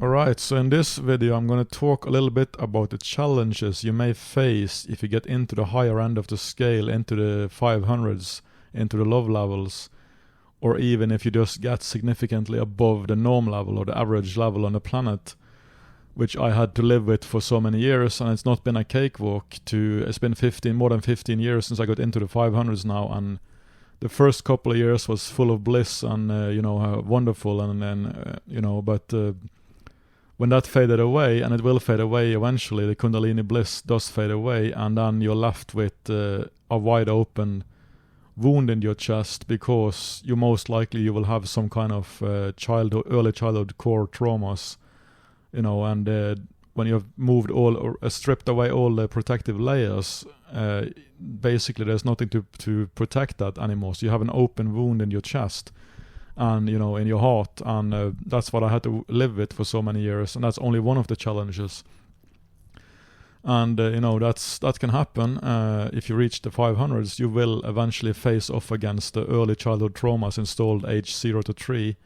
Alright, so in this video I'm going to talk a little bit about the challenges you may face if you get into the higher end of the scale, into the 500s, into the love levels, or even if you just get significantly above the norm level or the average level on the planet, which I had to live with for so many years, and it's not been a cakewalk. It's been more than 15 years since I got into the 500s now, and the first couple of years was full of bliss and wonderful, and then but when that faded away, and it will fade away eventually, the Kundalini bliss does fade away, and then you're left with a wide open wound in your chest, because you will have some kind of early childhood core traumas, and when you've moved stripped away all the protective layers, basically there's nothing to protect that anymore. So you have an open wound in your chest and in your heart, and that's what I had to live with for so many years, and that's only one of the challenges. And that can happen if you reach the 500s. You will eventually face off against the early childhood traumas installed age 0 to 3,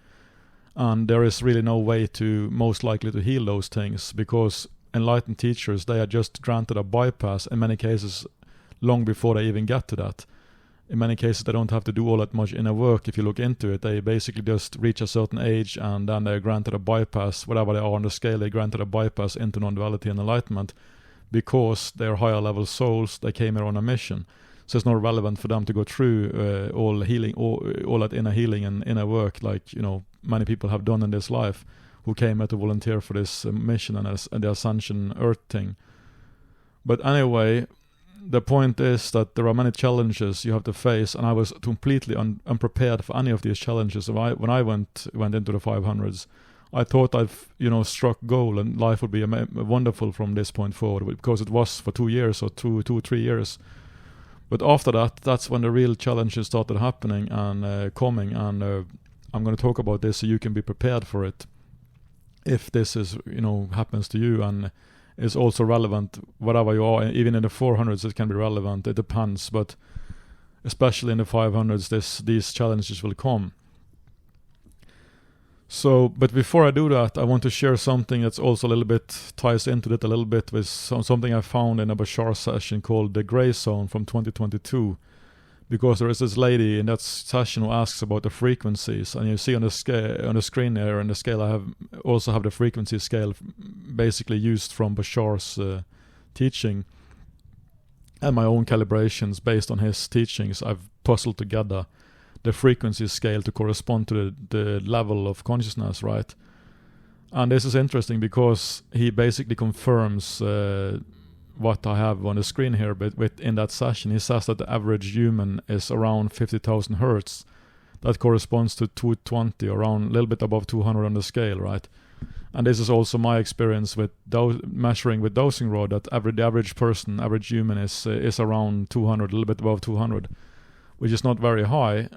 and there is really no way to most likely to heal those things, because enlightened teachers, they are just granted a bypass in many cases long before they even get to that. In many cases they don't have to do all that much inner work. If you look into it, they basically just reach a certain age and then they're granted a bypass. Whatever they are on the scale, they're granted a bypass into non-duality and enlightenment, because they're higher level souls. They came here on a mission, so it's not relevant for them to go through all healing, all that inner healing and inner work, like many people have done in this life, who came here to volunteer for this mission and the Ascension Earth thing. But anyway, the point is that there are many challenges you have to face, and I was completely unprepared for any of these challenges. When I went into the 500s, I thought I've struck gold and life would be wonderful from this point forward, because it was for 2 years or 3 years. But after that, that's when the real challenges started happening and coming, and I'm going to talk about this so you can be prepared for it if this is happens to you, and is also relevant wherever you are. Even in the 400s it can be relevant. It depends, but especially in the 500s these challenges will come. So, but before I do that, I want to share something that's also a little bit ties into it a little bit with something I found in a Bashar session called the Gray Zone from 2022. Because there is this lady in that session who asks about the frequencies, and you see on the screen there, on the scale I also have the frequency scale basically used from Bashar's teaching, and my own calibrations based on his teachings. I've puzzled together the frequency scale to correspond to the level of consciousness, right? And this is interesting because he basically confirms what I have on the screen here, but in that session he says that the average human is around 50,000 hertz. That corresponds to 220, around a little bit above 200 on the scale, right? And this is also my experience with measuring with dosing rod, that the average human is around 200, a little bit above 200, which is not very high,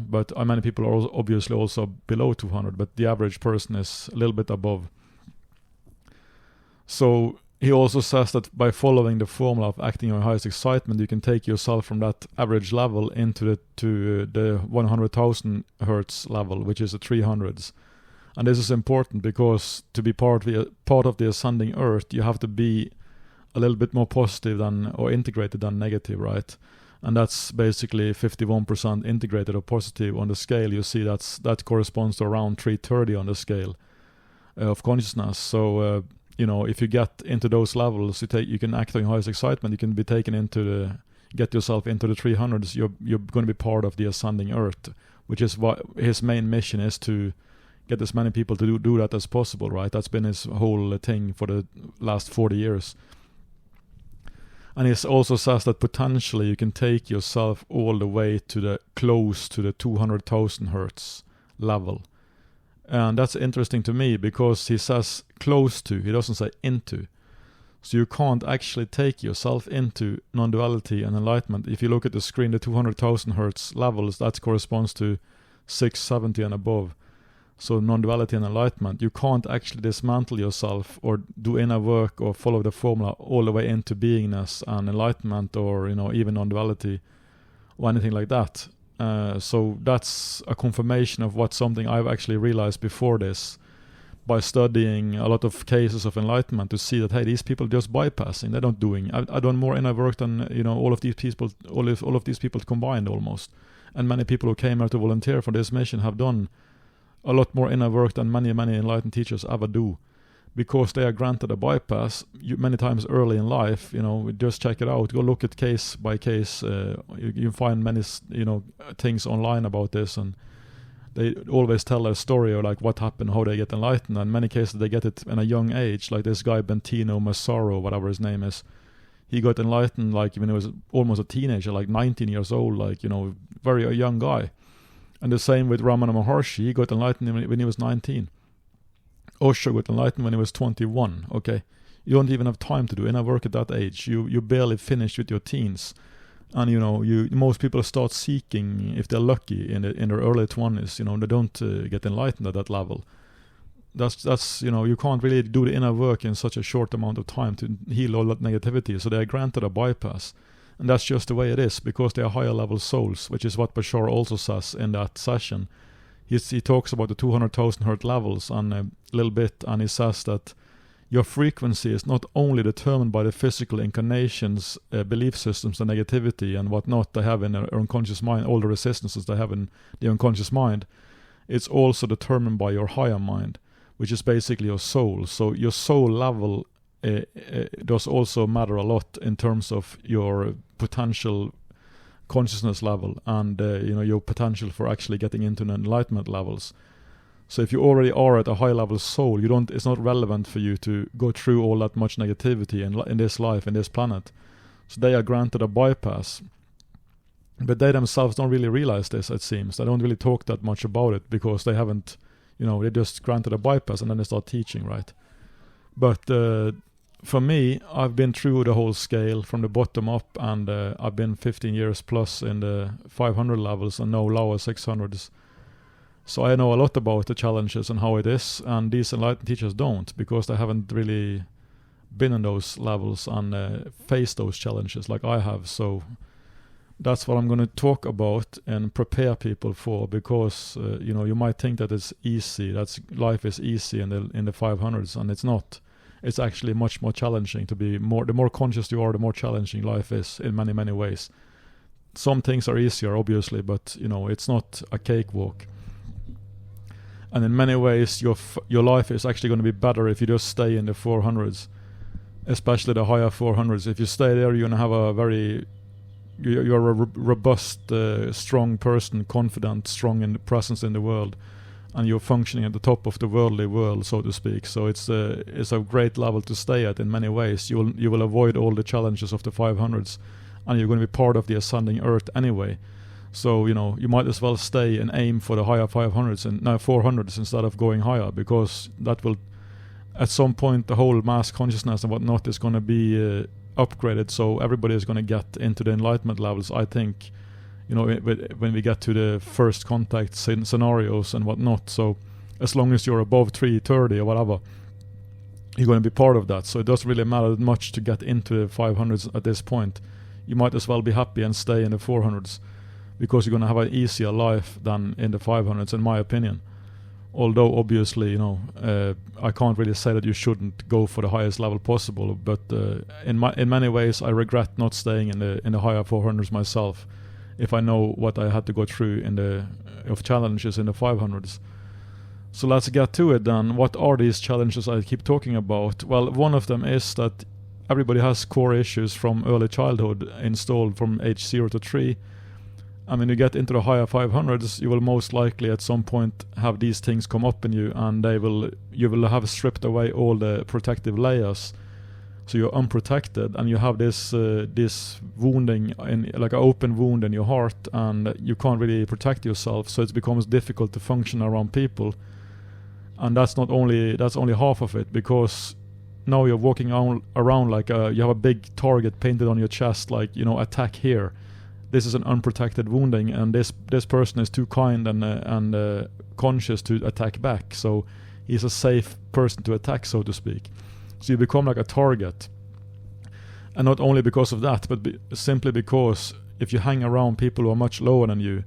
but many people are obviously also below 200, but the average person is a little bit above. So he also says that by following the formula of acting on highest excitement, you can take yourself from that average level into the 100,000 hertz level, which is the 300s. And this is important because to be part of the ascending earth, you have to be a little bit more positive or integrated than negative, right? And that's basically 51% integrated or positive on the scale. You see that corresponds to around 330 on the scale of consciousness. So if you get into those levels, you can act on highest excitement. You can be taken get yourself into the 300s. You're going to be part of the ascending earth, which is what his main mission is, to get as many people to do that as possible, right? That's been his whole thing for the last 40 years. And he also says that potentially you can take yourself all the way close to the 200,000 hertz level. And that's interesting to me because he says close to, he doesn't say into. So you can't actually take yourself into non-duality and enlightenment. If you look at the screen, the 200,000 hertz levels, that corresponds to 670 and above. So non-duality and enlightenment, you can't actually dismantle yourself or do inner work or follow the formula all the way into beingness and enlightenment, or even non-duality or anything like that. So that's a confirmation of something I've actually realized before this. by studying a lot of cases of enlightenment to see that, hey, these people just bypassing, they're not doing. I've done more inner work than all of these people combined almost. And many people who came out to volunteer for this mission have done a lot more inner work than many enlightened teachers ever do, because they are granted a bypass many times early in life. Just check it out. Go look at case by case. You find many things online about this, and they always tell a story of like what happened, how they get enlightened. And in many cases they get it in a young age, like this guy Bentino Massaro, whatever his name is. He got enlightened like when he was almost a teenager, like 19 years old, like very a young guy. And the same with Ramana Maharshi. He got enlightened when he was 19. Osho got enlightened when he was 21. Okay, you don't even have time to do inner work at that age. You barely finished with your teens. And most people start seeking, if they're lucky, in their early 20s. They don't get enlightened at that level. That's you can't really do the inner work in such a short amount of time to heal all that negativity. So they are granted a bypass, and that's just the way it is, because they are higher level souls, which is what Bashar also says in that session. He talks about the 200,000 hertz levels and a little bit, and he says that your frequency is not only determined by the physical incarnations, belief systems, and negativity and whatnot they have in their unconscious mind, all the resistances they have in the unconscious mind. It's also determined by your higher mind, which is basically your soul. So your soul level does also matter a lot in terms of your potential consciousness level and your potential for actually getting into the enlightenment levels. So if you already are at a high level soul, it's not relevant for you to go through all that much negativity in this life, in this planet. So they are granted a bypass. But they themselves don't really realize this, it seems. They don't really talk that much about it because they haven't, they just granted a bypass and then they start teaching, right? But for me, I've been through the whole scale from the bottom up, and I've been 15 years plus in the 500 levels and now lower 600s. So I know a lot about the challenges and how it is, and these enlightened teachers don't, because they haven't really been in those levels and faced those challenges like I have. So that's what I'm going to talk about and prepare people for, because you might think that it's easy, life is easy in the 500s, and it's not. It's actually much more challenging to be the more conscious you are, the more challenging life is in many ways. Some things are easier, obviously, but it's not a cakewalk. And in many ways, your life is actually going to be better if you just stay in the 400s, especially the higher 400s. If you stay there, you're going to have you're a robust, strong person, confident, strong in the presence in the world, and you're functioning at the top of the worldly world, so to speak. So it's a great level to stay at in many ways. You will avoid all the challenges of the 500s, and you're going to be part of the ascending earth anyway. So you might as well stay and aim for the higher 500s and now 400s instead of going higher, because that will, at some point, the whole mass consciousness and whatnot is going to be upgraded. So everybody is going to get into the enlightenment levels, I think, when we get to the first contact scenarios and whatnot. So as long as you're above 330 or whatever, you're going to be part of that. So it doesn't really matter that much to get into the 500s at this point. You might as well be happy and stay in the 400s, because you're going to have an easier life than in the 500s, in my opinion. Although obviously, I can't really say that you shouldn't go for the highest level possible. But in many ways, I regret not staying in the higher 400s myself, if I know what I had to go through of challenges in the 500s. So let's get to it then. What are these challenges I keep talking about? Well, one of them is that everybody has core issues from early childhood installed from age 0 to 3. And when you get into the higher 500s, you will most likely at some point have these things come up in you, and you will have stripped away all the protective layers. So you're unprotected, and you have this wounding, like an open wound in your heart, and you can't really protect yourself. So it becomes difficult to function around people. And that's only half of it, because now you're walking around like you have a big target painted on your chest, like attack here. This is an unprotected wounding, and this person is too kind and conscious to attack back. So he's a safe person to attack, so to speak. So you become like a target. And not only because of that, but simply because if you hang around people who are much lower than you,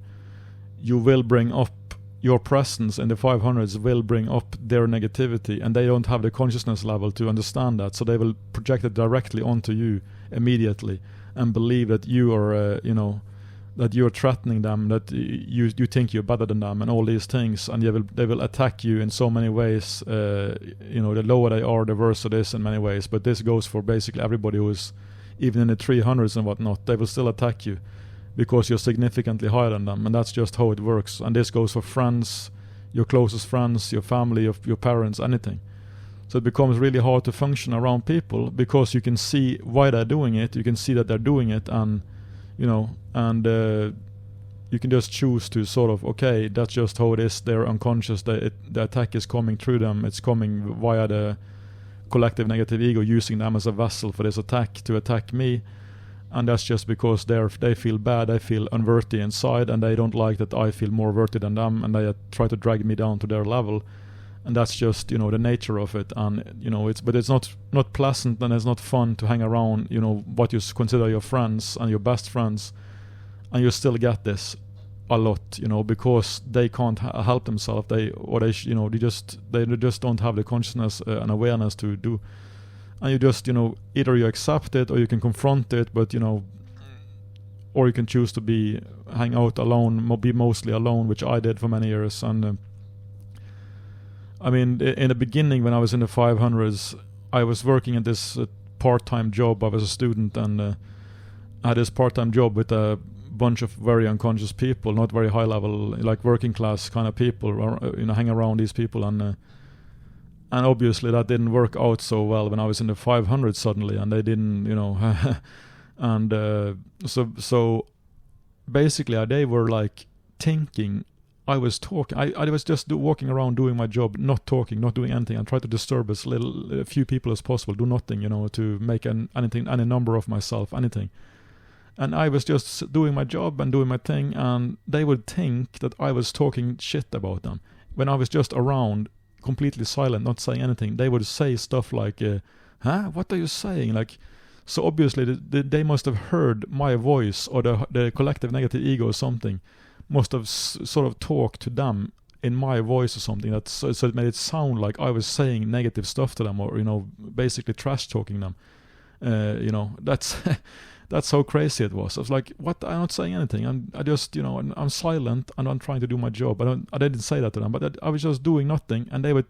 you will bring up your presence in the 500s will bring up their negativity, and they don't have the consciousness level to understand that, so they will project it directly onto you immediately and believe that you are, that you're threatening them, that you think you're better than them, and all these things, and they will attack you in so many ways. The lower they are, the worse it is in many ways. But this goes for basically everybody who is even in the 300s and whatnot. They will still attack you because you're significantly higher than them, and that's just how it works. And this goes for friends, your closest friends, your family, your parents, anything. So it becomes really hard to function around people because you can see why they're doing it. You can see that they're doing it, and you can just choose to sort of, okay, that's just how it is. They're unconscious. The attack is coming through them. It's coming via the collective negative ego, using them as a vessel for this attack to attack me. And that's just because they feel bad. They feel unworthy inside, and they don't like that I feel more worthy than them, and they try to drag me down to their level. And that's just, the nature of it. And, it's not pleasant, and it's not fun to hang around, what you consider your friends and your best friends. And you still get this a lot, because they can't help themselves. They just don't have the consciousness and awareness to do. And you just, either you accept it or you can confront it, but, or you can choose to hang out alone, be mostly alone, which I did for many years. And, in the beginning, when I was in the 500s, I was working at this part-time job. I was a student, and I had this part-time job with a bunch of very unconscious people, not very high-level, like working-class kind of people, hang around these people. And obviously that didn't work out so well when I was in the 500s suddenly, and they didn't, and so basically they were like thinking I was talking. I was just walking around doing my job, not talking, not doing anything, and try to disturb as a few people as possible, do nothing, to make any number of myself, anything. And I was just doing my job and doing my thing, and they would think that I was talking shit about them. When I was just around, completely silent, not saying anything, they would say stuff like, what are you saying? Like, so obviously they must have heard my voice, or the collective negative ego or something must have sort of talked to them in my voice or something, so it made it sound like I was saying negative stuff to them, or basically trash talking them. That's that's how crazy it was. I was like, what? I'm not saying anything. I just, I'm silent, and I'm trying to do my job. I didn't say that to them, but I was just doing nothing, and I would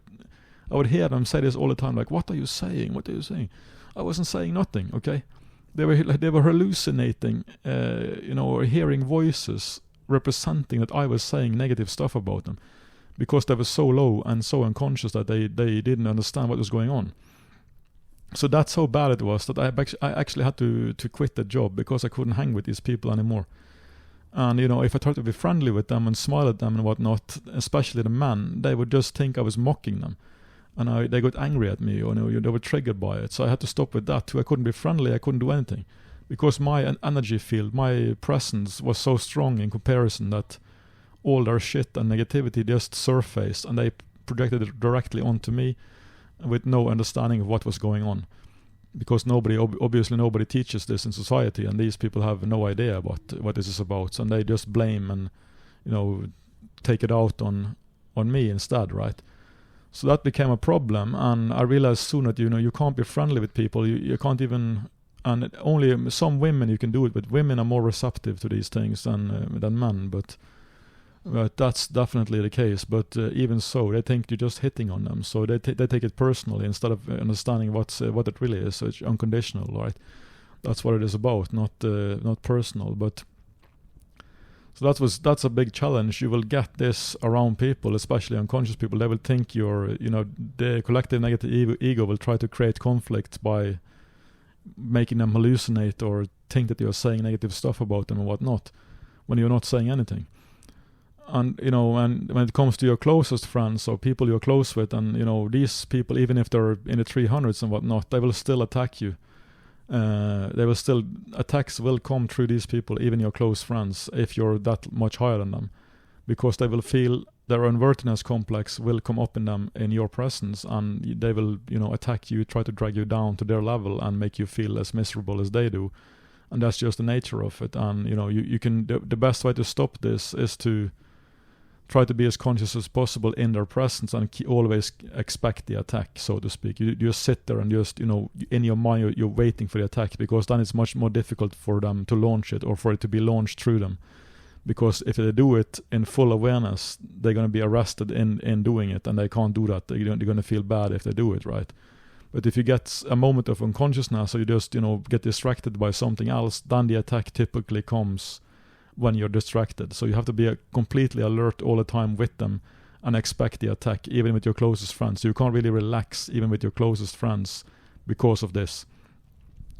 hear them say this all the time, like, what are you saying? What are you saying? I wasn't saying nothing. Okay, they were hallucinating, or hearing voices representing that I was saying negative stuff about them, because they were so low and so unconscious that they didn't understand what was going on. So that's how bad it was that I actually had to quit the job, because I couldn't hang with these people anymore. And if I tried to be friendly with them and smile at them and whatnot, especially the men, they would just think I was mocking them, and they got angry at me, or they were triggered by it. So I had to stop with that too. I couldn't be friendly. I couldn't do anything, because my energy field, my presence was so strong in comparison that all their shit and negativity just surfaced, and they projected it directly onto me with no understanding of what was going on. Because obviously nobody teaches this in society, and these people have no idea what this is about, and they just blame and take it out on me instead, right? So that became a problem, and I realized soon that you can't be friendly with people. You can't even. And only some women you can do it, but women are more receptive to these things than men. But that's definitely the case. But even so, they think you're just hitting on them, so they take it personally instead of understanding what it really is. So it's unconditional, right? That's what it is about, not personal. But so that's a big challenge. You will get this around people, especially unconscious people. They will think the collective negative ego will try to create conflict by making them hallucinate or think that you're saying negative stuff about them and whatnot, when you're not saying anything. And and when it comes to your closest friends or people you're close with, and these people, even if they're in the 300s and whatnot, they will still attack you. Attacks will come through these people, even your close friends, if you're that much higher than them, because they will feel their unworthiness complex will come up in them in your presence, and they will attack you, try to drag you down to their level and make you feel as miserable as they do. And that's just the nature of it. And you can the best way to stop this is to try to be as conscious as possible in their presence and always expect the attack, so to speak. You just sit there and just, in your mind you're waiting for the attack, because then it's much more difficult for them to launch it or for it to be launched through them. Because if they do it in full awareness, they're going to be arrested in doing it, and they can't do that. They're going to feel bad if they do it, right? But if you get a moment of unconsciousness, or you just, get distracted by something else, then the attack typically comes when you're distracted. So you have to be completely alert all the time with them and expect the attack, even with your closest friends. So you can't really relax even with your closest friends because of this.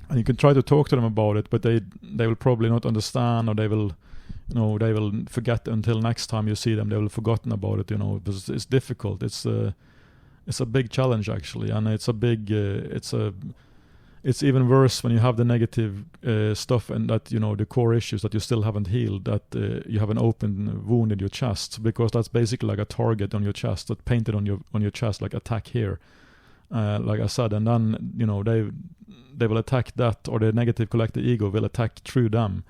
And you can try to talk to them about it, but they will probably not understand, or they will forget until next time you see them. They will have forgotten about it, because it's difficult. It's a big challenge actually, and it's even worse when you have the negative stuff, and that the core issues that you still haven't healed, that you have an open wound in your chest, because that's basically like a target on your chest, that painted on your chest, like attack here, like I said. And then they will attack that, or the negative collective ego will attack through them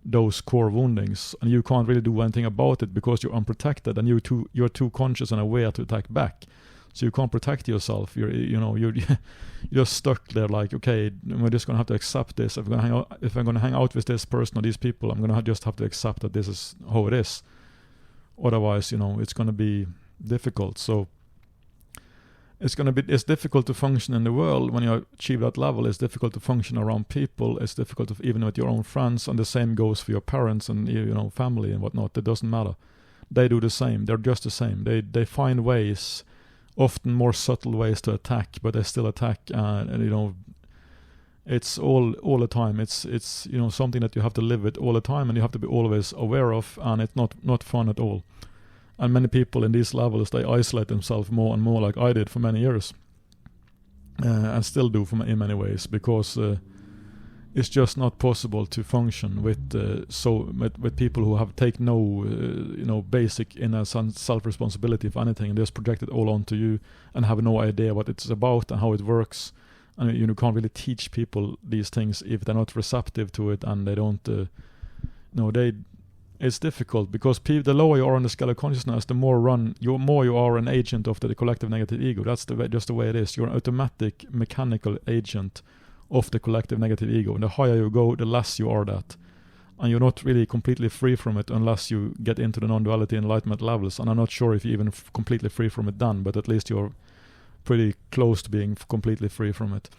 those core woundings, and you can't really do anything about it because you're unprotected, and you're too conscious and aware to attack back. So you can't protect yourself. You're just stuck there, like, okay, we're just gonna have to accept this. If I'm gonna hang out with this person or these people, I'm gonna just have to accept that this is how it is. Otherwise, it's gonna be difficult. So it's difficult to function in the world when you achieve that level. It's difficult to function around people. It's difficult even with your own friends, and the same goes for your parents and family and whatnot. It doesn't matter. They do the same. They're just the same. They find ways, often more subtle ways, to attack, but they still attack, and it's all the time. It's something that you have to live with all the time, and you have to be always aware of, and it's not fun at all. And many people in these levels, they isolate themselves more and more, like I did for many years, and still do in many ways, because it's just not possible to function with people who have taken no basic inner self-responsibility for anything, and just project it all onto you and have no idea what it's about and how it works. And you can't really teach people these things if they're not receptive to it, and they don't it's difficult, because the lower you are on the scale of consciousness, the more you are an agent of the collective negative ego. That's just the way it is. You're an automatic mechanical agent of the collective negative ego, and the higher you go, the less you are that, and you're not really completely free from it unless you get into the non-duality enlightenment levels. And I'm not sure if you're even completely free from it then, but at least you're pretty close to being completely free from it.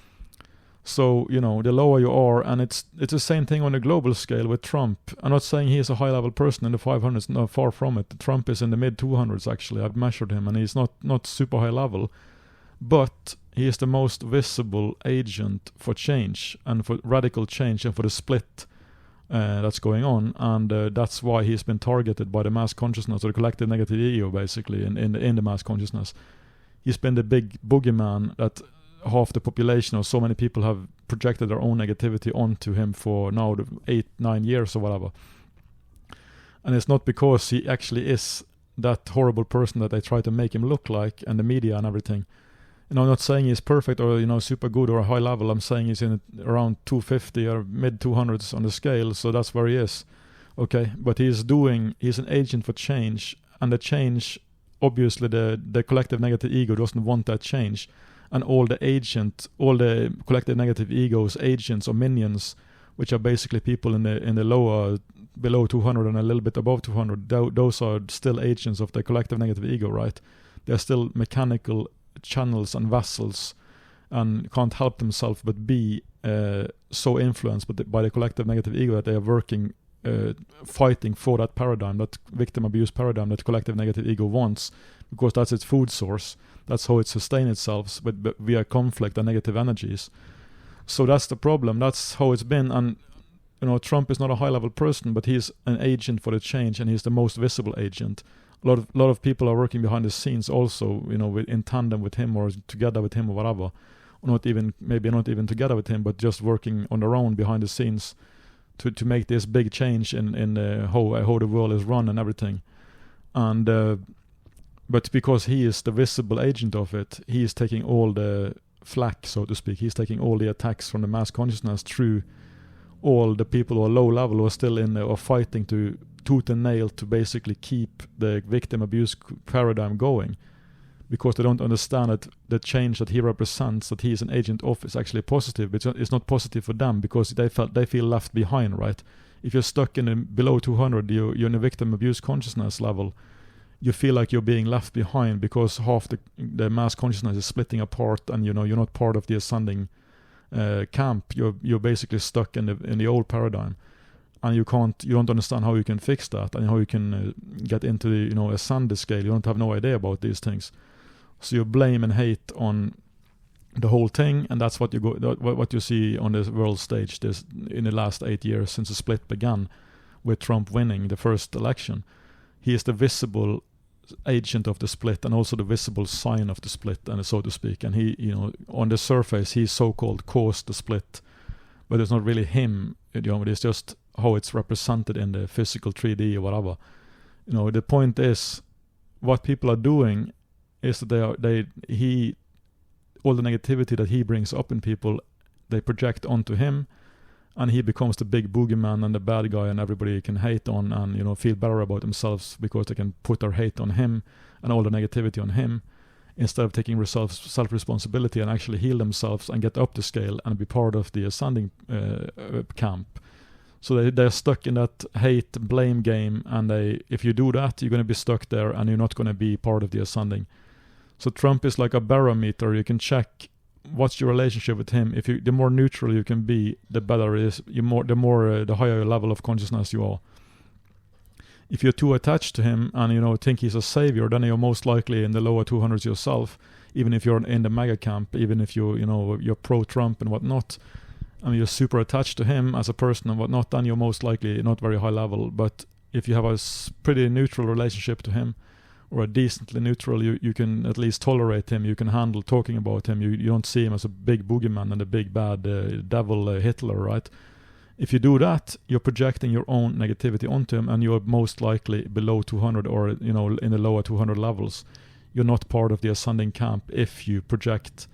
So the lower you are, and it's the same thing on a global scale with Trump. I'm not saying he is a high level person in the 500s, no, far from it. Trump is in the mid 200s actually. I've measured him, and he's not super high level, but he is the most visible agent for change, and for radical change, and for the split that's going on. And that's why he's been targeted by the mass consciousness, or the collective negative ego, basically, in the mass consciousness. He's been the big boogeyman that half the population, or so many people, have projected their own negativity onto him for now 8-9 years or whatever. And it's not because he actually is that horrible person that they try to make him look like, and the media and everything. I'm not saying he's perfect or super good or a high level. I'm saying he's in around 250 or mid 200s on the scale, so that's where he is. Okay, but he's an agent for change, and the change, obviously the collective negative ego doesn't want that change. And all the collective negative egos, agents or minions, which are basically people in the lower, below 200 and a little bit above 200, those are still agents of the collective negative ego, right? They're still mechanical channels and vessels, and can't help themselves but be so influenced by the collective negative ego that they are working, fighting for that paradigm, that victim abuse paradigm that collective negative ego wants, because that's its food source. That's how it sustains itself, but via conflict and negative energies. So that's the problem. That's how it's been. And Trump is not a high-level person, but he's an agent for the change, and he's the most visible agent. A lot of people are working behind the scenes also, in tandem with him, or together with him, or whatever. Or maybe not even together with him, but just working on their own behind the scenes to make this big change in how the world is run and everything. And but because he is the visible agent of it, he is taking all the flack, so to speak. He's taking all the attacks from the mass consciousness through all the people who are low level, who are still in or fighting to tooth and nail to basically keep the victim abuse paradigm going, because they don't understand that the change that he represents, that he is an agent of, is actually positive. But it's not positive for them, because they feel left behind, right? If you're stuck in below 200, you're in a victim abuse consciousness level, you feel like you're being left behind, because half the mass consciousness is splitting apart, and you're not part of the ascending camp. You're basically stuck in the old paradigm, and you don't understand how you can fix that, and how you can get into the ascend the scale. You don't have no idea about these things, so you blame and hate on the whole thing, and that's what you see on the world stage in the last 8 years since the split began, with Trump winning the first election. He is the visible agent of the split, and also the visible sign of the split, and so to speak. And he, on the surface, he so-called caused the split, but it's not really him. It's just how it's represented in the physical 3D or whatever. The point is, what people are doing is that all the negativity that he brings up in people, they project onto him, and he becomes the big boogeyman and the bad guy, and everybody can hate on and feel better about themselves because they can put their hate on him and all the negativity on him, instead of taking self-responsibility and actually heal themselves and get up the scale and be part of the ascending camp. So they're stuck in that hate blame game, and if you do that, you're going to be stuck there, and you're not going to be part of the ascending. So Trump is like a barometer. You can check what's your relationship with him. The more neutral you can be, the better it is. The higher level of consciousness you are. If you're too attached to him and think he's a savior, then you're most likely in the lower 200s yourself. Even if you're in the MAGA camp, even if you're pro-Trump and whatnot, and you're super attached to him as a person and whatnot, then you're most likely not very high level. But if you have a pretty neutral relationship to him, or a decently neutral, you can at least tolerate him, you can handle talking about him, you don't see him as a big boogeyman and a big bad devil Hitler, right? If you do that, you're projecting your own negativity onto him, and you're most likely below 200 or in the lower 200 levels. You're not part of the ascending camp if you project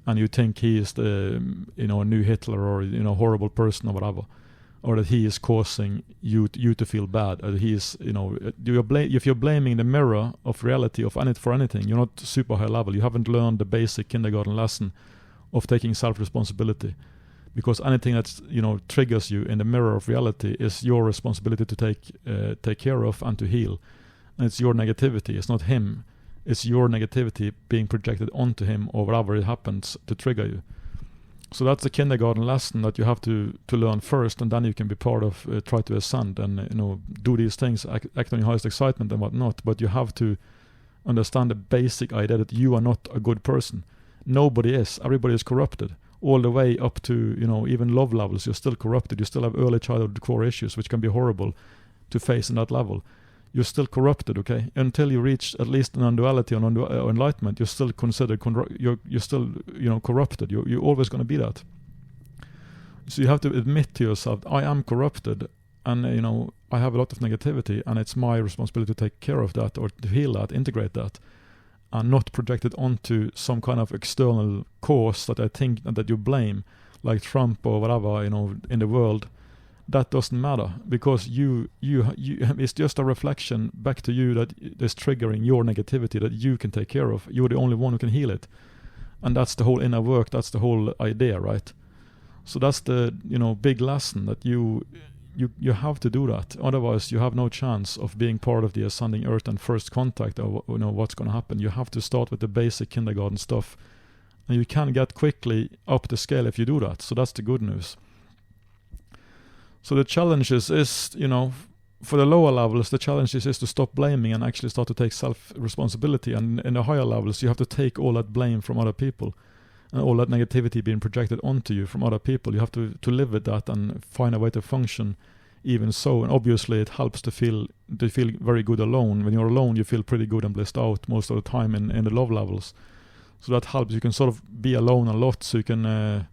and you think he is the new Hitler, or horrible person or whatever, or that he is causing you to feel bad, or he is if you're blaming the mirror of reality for anything, you're not super high level. You haven't learned the basic kindergarten lesson of taking self-responsibility, because anything that triggers you in the mirror of reality is your responsibility to take care of and to heal. And it's your negativity, it's not him. It's your negativity being projected onto him, or whatever it happens to trigger you. So that's the kindergarten lesson that you have to learn first, and then you can be part of try to ascend and do these things, act on your highest excitement and whatnot. But you have to understand the basic idea that you are not a good person. Nobody is. Everybody is corrupted. All the way up to even love levels, you're still corrupted. You still have early childhood core issues, which can be horrible to face in that level. You're still corrupted, okay? Until you reach at least non-duality or enlightenment, you're still considered you're still corrupted. You're always going to be that. So you have to admit to yourself, I am corrupted, and I have a lot of negativity, and it's my responsibility to take care of that, or to heal that, integrate that, and not project it onto some kind of external cause that I think that you blame, like Trump or whatever in the world. That doesn't matter, because you it's just a reflection back to you that is triggering your negativity that you can take care of. You're the only one who can heal it, and that's the whole inner work. That's the whole idea, right? So that's the big lesson, that you have to do that. Otherwise, you have no chance of being part of the ascending earth and first contact of what's going to happen. You have to start with the basic kindergarten stuff, and you can get quickly up the scale if you do that. So that's the good news. So the challenge is for the lower levels, the challenge is to stop blaming and actually start to take self-responsibility. And in the higher levels, you have to take all that blame from other people and all that negativity being projected onto you from other people. You have to live with that and find a way to function even so. And obviously it helps to feel very good alone. When you're alone, you feel pretty good and blissed out most of the time in the love levels. So that helps. You can sort of be alone a lot, so you can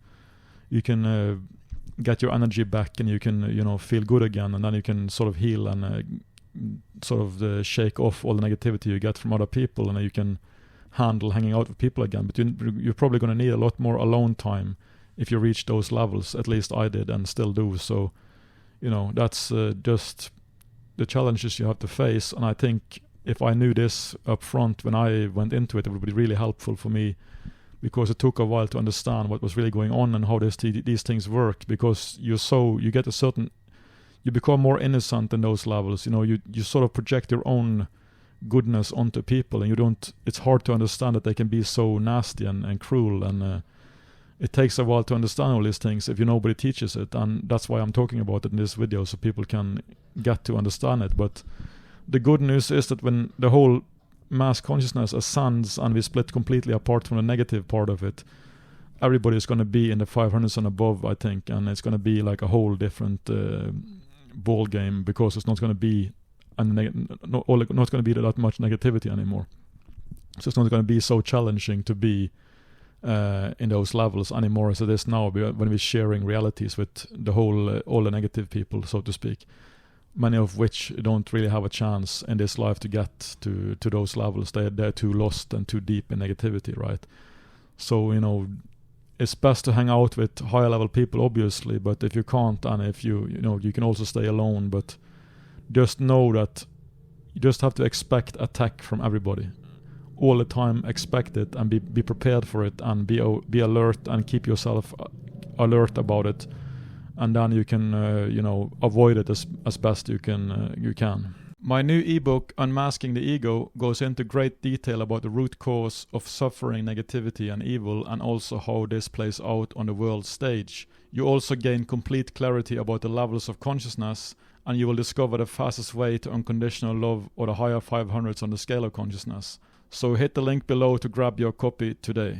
get your energy back, and you can feel good again, and then you can sort of heal and shake off all the negativity you get from other people, and you can handle hanging out with people again. But you're probably going to need a lot more alone time if you reach those levels. At least I did and still do. So that's just the challenges you have to face. And I think if I knew this up front when I went into it, it would be really helpful for me, because it took a while to understand what was really going on and how these things work. Because you become more innocent in those levels. You sort of project your own goodness onto people, and it's hard to understand that they can be so nasty and cruel, and it takes a while to understand all these things if nobody teaches it. And that's why I'm talking about it in this video, so people can get to understand it. But the good news is that when the whole mass consciousness ascends and we split completely apart from the negative part of it, everybody's going to be in the 500s and above, I think, and it's going to be like a whole different ball game, because it's not going to be not going to be that much negativity anymore. So it's not going to be so challenging to be in those levels anymore as it is now, when we're sharing realities with all the negative people, so to speak, many of which don't really have a chance in this life to get to those levels. They're too lost and too deep in negativity, right? So it's best to hang out with higher level people, obviously, but if you can't, and if you can also stay alone. But just know that you just have to expect attack from everybody all the time. Expect it and be prepared for it, and be alert and keep yourself alert about it, and then you can avoid it as best you can. My new ebook, Unmasking the Ego, goes into great detail about the root cause of suffering, negativity and evil, and also how this plays out on the world stage. You also gain complete clarity about the levels of consciousness, and you will discover the fastest way to unconditional love, or the higher 500s on the scale of consciousness. So hit the link below to grab your copy today.